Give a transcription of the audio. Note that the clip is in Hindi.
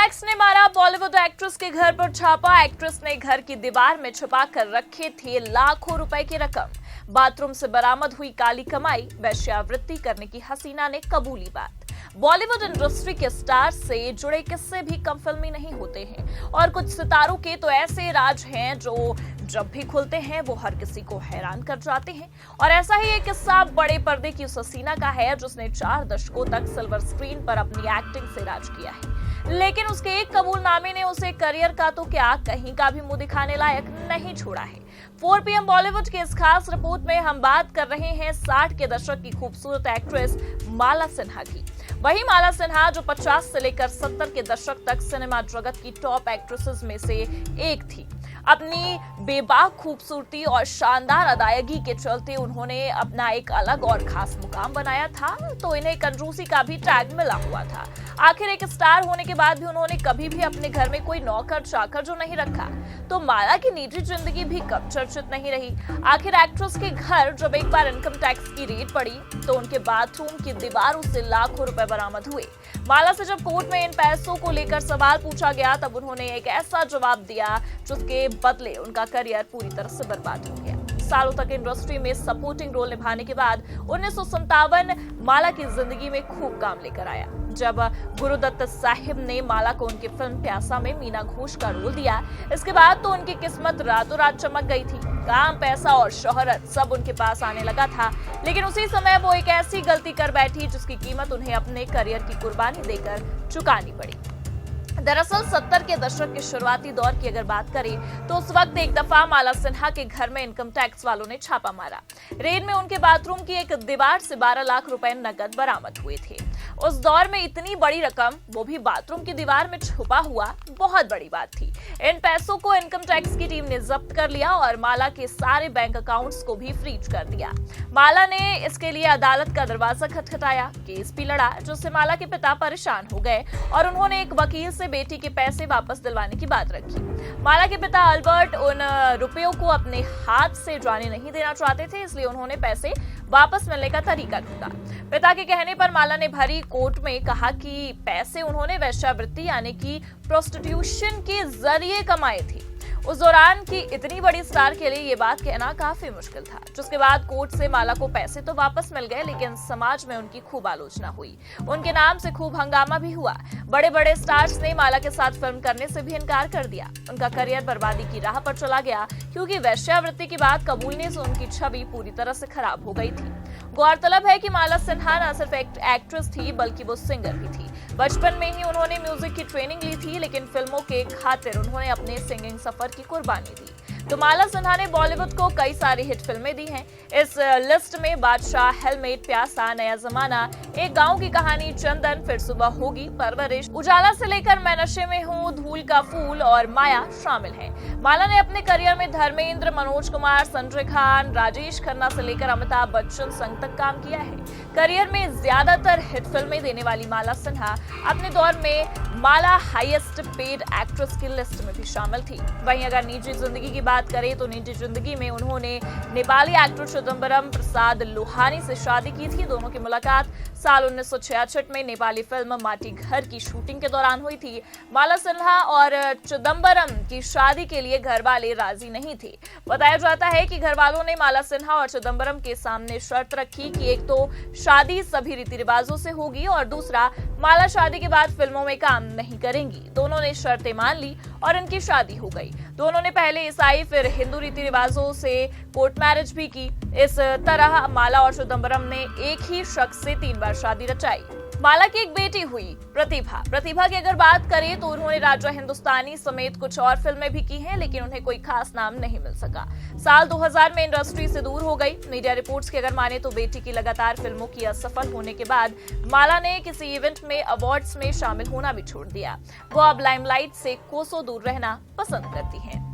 टैक्स ने मारा, बॉलीवुड एक्ट्रेस के घर पर छापा। एक्ट्रेस ने घर की दीवार में छुपा कर रखे थे लाखों रुपए की रकम। बाथरूम से बरामद हुई काली कमाई, वेश्यावृत्ति करने की हसीना ने कबूली बात। बॉलीवुड इंडस्ट्री के स्टार से जुड़े किस्से भी कम फिल्मी नहीं होते हैं और कुछ सितारों के तो ऐसे राज हैं जो जब भी खुलते हैं वो हर किसी को हैरान कर जाते हैं। और ऐसा ही एक किस्सा बड़े पर्दे की उस हसीना का है जिसने 4 दशकों तक सिल्वर स्क्रीन पर अपनी एक्टिंग से राज किया है, लेकिन उसके एक कबूलनामे ने उसे करियर का तो क्या कहीं का भी मुंह दिखाने लायक नहीं छोड़ा है। 4 PM बॉलीवुड की इस खास रिपोर्ट में हम बात कर रहे हैं 60 के दशक की खूबसूरत एक्ट्रेस माला सिन्हा की। वही माला सिन्हा जो 50 से लेकर 70 के दशक तक सिनेमा जगत की टॉप एक्ट्रेसेस में से एक थी। अपनी बेबाक खूबसूरती और शानदार अदायगी के चलते उन्होंने अपना एक अलग और खास मुकाम बनाया था, तो इन्हें कंजूसी का भी टैग मिला हुआ था। आखिर एक स्टार होने के बाद भी उन्होंने कभी भी अपने घर में कोई नौकर चाकर जो नहीं रखा, तो माला की निजी जिंदगी भी कब चर्चित नहीं रही। आखिर एक्ट्रेस के घर जब एक बार इनकम टैक्स की रेड पड़ी तो उनके बाथरूम की दीवारों से लाखों रुपए बरामद हुए। माला से जब कोर्ट में इन पैसों को लेकर सवाल पूछा गया तब उन्होंने एक ऐसा जवाब दिया जिसके बदले उनका करियर पूरी तरह से बर्बाद हो गया। सालों तक इंडस्ट्री में सपोर्टिंग रोल निभाने के बाद 1957 माला की जिंदगी में खूब काम लेकर आया। जब गुरुदत्त साहिब ने माला को उनकी फिल्म प्यासा में मीना घोष का रोल दिया, इसके बाद तो उनकी किस्मत रातों रात चमक गई थी। काम, पैसा और शोहरत सब उनके पास आने लगा था, लेकिन उसी समय वो एक ऐसी गलती कर बैठी जिसकी कीमत उन्हें अपने करियर की कुर्बानी देकर चुकानी पड़ी। दरअसल 70 के दशक के शुरुआती दौर की अगर बात करें तो उस वक्त एक दफा माला सिन्हा के घर में इनकम टैक्स वालों ने छापा मारा। रेड में उनके बाथरूम की एक दीवार से 12 लाख रुपए नकद बरामद हुए थे। उस दौर में इतनी बड़ी रकम, वो भी बाथरूम की दीवार में छुपा हुआ, बहुत बड़ी बात थी। इन पैसों को इनकम टैक्स की टीम ने जब्त कर लिया और माला के सारे बैंक अकाउंट्स को भी फ्रीज कर दिया। माला ने इसके लिए अदालत का दरवाजा खटखटाया, केस भी लड़ा, जिससे माला के पिता परेशान हो गए और उन्होंने एक वकील से बेटी के पैसे वापस दिलवाने की बात रखी। माला के पिता अल्बर्ट उन रुपयों को अपने हाथ से जाने नहीं देना चाहते थे, इसलिए उन्होंने पैसे वापस मिलने का तरीका ढूंढा। पिता के कहने पर माला ने भरी कोर्ट में कहा कि पैसे उन्होंने वेश्यावृत्ति यानी कि प्रोस्टिट्यूशन के जरिए कमाए थे। उस दौरान की इतनी बड़ी स्टार के लिए ये बात कहना काफी मुश्किल था। जिसके बाद कोर्ट से माला को पैसे तो वापस मिल गए, लेकिन समाज में उनकी खूब आलोचना हुई। उनके नाम से खूब हंगामा भी हुआ। बड़े बड़े स्टार्स ने माला के साथ फिल्म करने से भी इनकार कर दिया। उनका करियर बर्बादी की राह पर चला गया क्योंकि वेश्यावृत्ति की बात कबूलने से उनकी छवि पूरी तरह से खराब हो गई थी। गौरतलब है कि माला सिन्हा न सिर्फ एक्ट्रेस थी बल्कि वो सिंगर भी थी। बचपन में ही उन्होंने म्यूजिक की ट्रेनिंग ली थी, लेकिन फिल्मों के खातिर उन्होंने अपने सिंगिंग सफर की कुर्बानी दी। तो माला सिन्हा ने बॉलीवुड को कई सारी हिट फिल्में दी हैं। इस लिस्ट में बादशाह, हेलमेट, प्यासा, नया जमाना, एक गांव की कहानी, चंदन, फिर सुबह होगी, परवरिश, उजाला से लेकर मैं नशे में हूँ, धूल का फूल और माया शामिल हैं। माला ने अपने करियर में धर्मेंद्र, मनोज कुमार, संजय खान, राजेश खन्ना से लेकर अमिताभ बच्चन संग तक काम किया है। करियर में ज्यादातर हिट फिल्में देने वाली माला सिन्हा अपने दौर में माला हाईएस्ट पेड एक्ट्रेस की लिस्ट में भी शामिल थी। वहीं अगर निजी जिंदगी की बात करें तो निजी जिंदगी में उन्होंने नेपाली एक्टर चिदम्बरम प्रसाद लोहानी से शादी की थी। दोनों की मुलाकात साल 1966 में नेपाली फिल्म माटी घर की शूटिंग के दौरान हुई थी। माला सिन्हा और चिदम्बरम की शादी के लिए घर वाले राजी नहीं थे। बताया जाता है कि घर वालों ने माला सिन्हा और चिदम्बरम के सामने शर्त रखी कि एक तो शादी सभी रीति रिवाजों से होगी और दूसरा माला शादी के बाद फिल्मों में काम नहीं करेंगी। दोनों ने शर्तें मान ली और इनकी शादी हो गई। दोनों ने पहले ईसाई फिर हिंदू रीति रिवाजों से कोर्ट मैरिज भी की। इस तरह माला और चिदम्बरम ने एक ही शख्स से 3 बार शादी रचाई। माला की एक बेटी हुई प्रतिभा। प्रतिभा की अगर बात करें तो उन्होंने राजा हिंदुस्तानी समेत कुछ और फिल्में भी की हैं, लेकिन उन्हें कोई खास नाम नहीं मिल सका। साल 2000 में इंडस्ट्री से दूर हो गई। मीडिया रिपोर्ट्स की अगर माने तो बेटी की लगातार फिल्मों की असफल होने के बाद माला ने किसी इवेंट में अवार्ड्स में शामिल होना भी छोड़ दिया। वो अब लाइमलाइट से कोसों दूर रहना पसंद करती हैं।